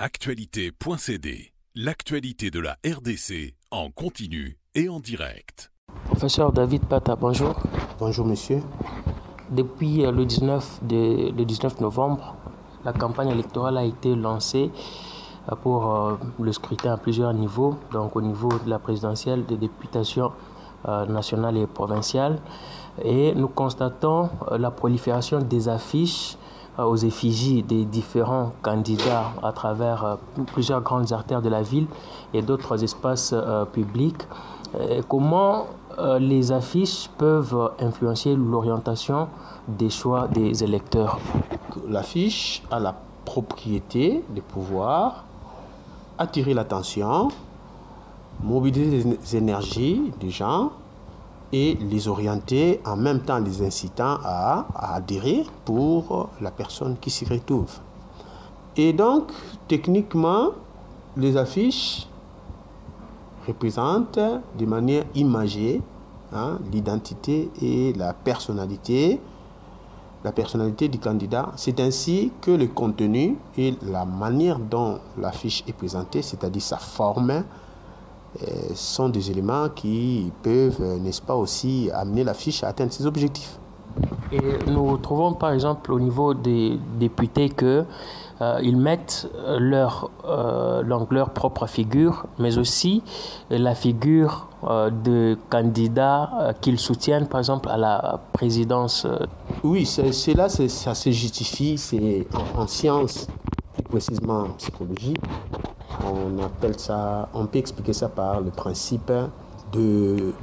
Actualité.cd, l'actualité de la RDC en continu et en direct. Professeur David Pata, bonjour. Bonjour monsieur. Depuis le 19 novembre, la campagne électorale a été lancée pour le scrutin à plusieurs niveaux, donc au niveau de la présidentielle, des députations nationales et provinciales. Et nous constatons la prolifération des affiches aux effigies des différents candidats à travers plusieurs grandes artères de la ville et d'autres espaces publics. Comment les affiches peuvent influencer l'orientation des choix des électeurs? L'affiche a la propriété de pouvoir attirer l'attention, mobiliser les énergies des gens et les orienter, en même temps les incitant à adhérer pour la personne qui s'y retrouve. Et donc, techniquement, les affiches représentent de manière imagée l'identité et la personnalité du candidat. C'est ainsi que le contenu et la manière dont l'affiche est présentée, c'est-à-dire sa forme, sont des éléments qui peuvent, n'est-ce pas, aussi amener l'affiche à atteindre ses objectifs. Et nous trouvons par exemple au niveau des députés qu'ils mettent leur propre figure, mais aussi la figure de candidats qu'ils soutiennent, par exemple à la présidence. Oui, ça se justifie, c'est en sciences, plus précisément en psychologie. On peut expliquer ça par le principe de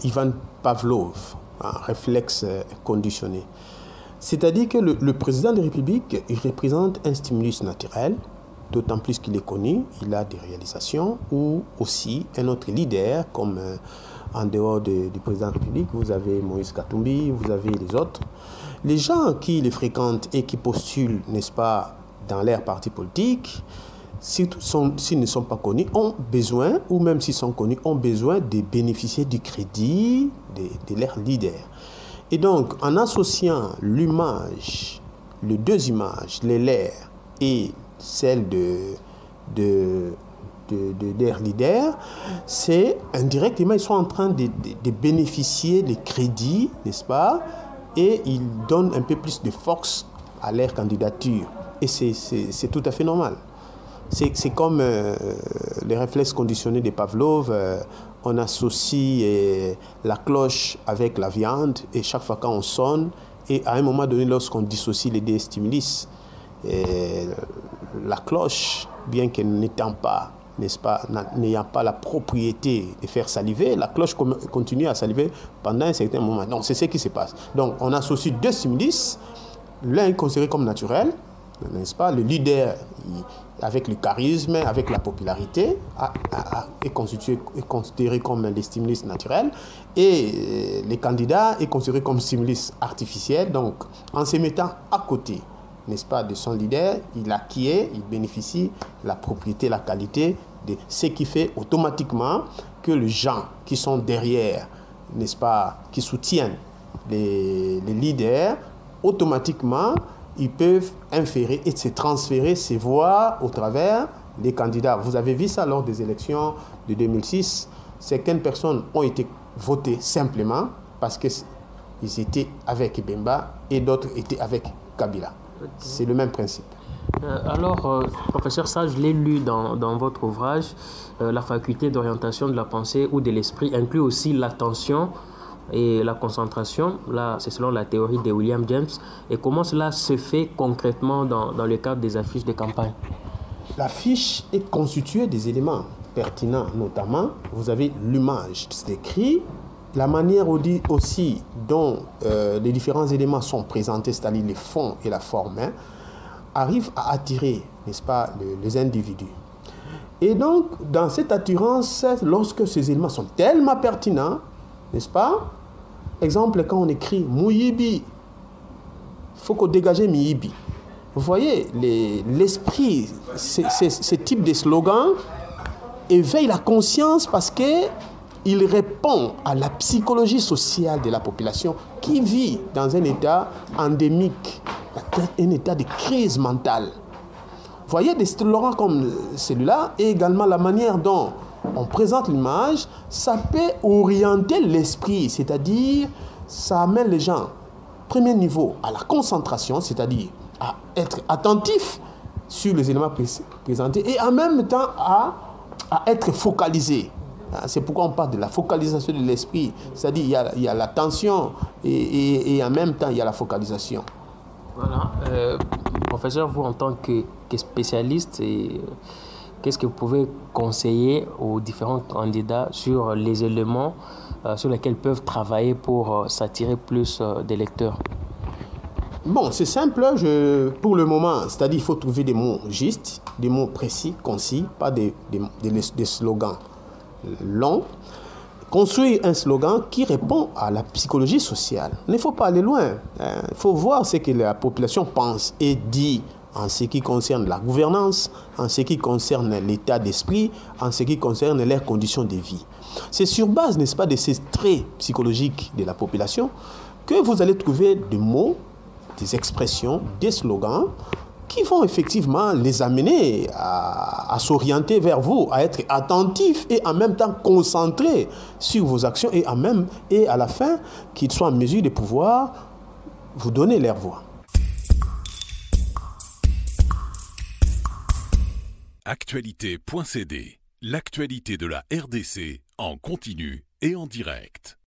Ivan Pavlov, un réflexe conditionné. C'est-à-dire que le président de la République, il représente un stimulus naturel, d'autant plus qu'il est connu, il a des réalisations, ou aussi un autre leader, comme en dehors du président de la République, vous avez Moïse Katumbi, vous avez les autres. Les gens qui les fréquentent et qui postulent, n'est-ce pas, dans leur parti politique, surtout s'ils ne sont pas connus, ont besoin, ou même s'ils sont connus, ont besoin de bénéficier du crédit de leur leader. Et donc, en associant l'image, les deux images, les leurs et celle de leur leader, c'est indirectement, ils sont en train de bénéficier des crédits, n'est-ce pas? Et ils donnent un peu plus de force à leur candidature. Et c'est tout à fait normal. C'est comme les réflexes conditionnés de Pavlov. On associe la cloche avec la viande et chaque fois qu'on sonne, et à un moment donné, lorsqu'on dissocie les deux stimulus, la cloche, bien qu'elle n'étant pas, n'est-ce pas, n'ayant pas la propriété de faire saliver, la cloche continue à saliver pendant un certain moment. Donc c'est ce qui se passe. Donc on associe deux stimulus, l'un est considéré comme naturel, n'est-ce pas, le leader avec le charisme, avec la popularité, est considéré comme des stimulus naturels, et les candidats est considéré comme stimulus artificiels. Donc en se mettant à côté, n'est-ce pas, de son leader, il acquiert, il bénéficie la propriété, la qualité, de ce qui fait automatiquement que les gens qui sont derrière, n'est-ce pas, qui soutiennent les leaders, automatiquement, ils peuvent inférer et se transférer ses voix au travers des candidats. Vous avez vu ça lors des élections de 2006. Certaines personnes ont été votées simplement parce qu'ils étaient avec Bemba et d'autres étaient avec Kabila. C'est le même principe. Alors, professeur, ça, je l'ai lu dans votre ouvrage, la faculté d'orientation de la pensée ou de l'esprit inclut aussi l'attention et la concentration. Là, c'est selon la théorie de William James. Et comment cela se fait concrètement dans le cadre des affiches de campagne? L'affiche est constituée des éléments pertinents, notamment, vous avez l'image, c'est écrit, la manière aussi dont les différents éléments sont présentés, c'est-à-dire les fonds et la forme, arrivent à attirer, n'est-ce pas, les individus. Et donc, dans cette attirance, lorsque ces éléments sont tellement pertinents, n'est-ce pas? Exemple, quand on écrit Mouyibi, il faut qu'on dégage Miyibi. Vous voyez, l'esprit, ce type de slogan éveille la conscience parce qu'il répond à la psychologie sociale de la population qui vit dans un état endémique, un état de crise mentale. voyez, des slogans comme celui-là et également la manière dont on présente l'image, ça peut orienter l'esprit, c'est-à-dire ça amène les gens, premier niveau, à la concentration, c'est-à-dire à être attentif sur les éléments présentés et en même temps à être focalisé. C'est pourquoi on parle de la focalisation de l'esprit, c'est-à-dire il y a l'attention et en même temps il y a la focalisation. Voilà. Professeur, vous en tant que spécialiste, qu'est-ce que vous pouvez conseiller aux différents candidats sur les éléments sur lesquels peuvent travailler pour s'attirer plus d'électeurs? Bon, c'est simple, pour le moment, c'est-à-dire il faut trouver des mots justes, des mots précis, concis, pas des slogans longs. Construire un slogan qui répond à la psychologie sociale. Il ne faut pas aller loin. Il faut voir ce que la population pense et dit en ce qui concerne la gouvernance, en ce qui concerne l'état d'esprit, en ce qui concerne leurs conditions de vie. C'est sur base, n'est-ce pas, de ces traits psychologiques de la population que vous allez trouver des mots, des expressions, des slogans qui vont effectivement les amener à s'orienter vers vous, à être attentifs et en même temps concentrés sur vos actions et à la fin, qu'ils soient en mesure de pouvoir vous donner leur voix. Actualité.cd, l'actualité de la RDC en continu et en direct.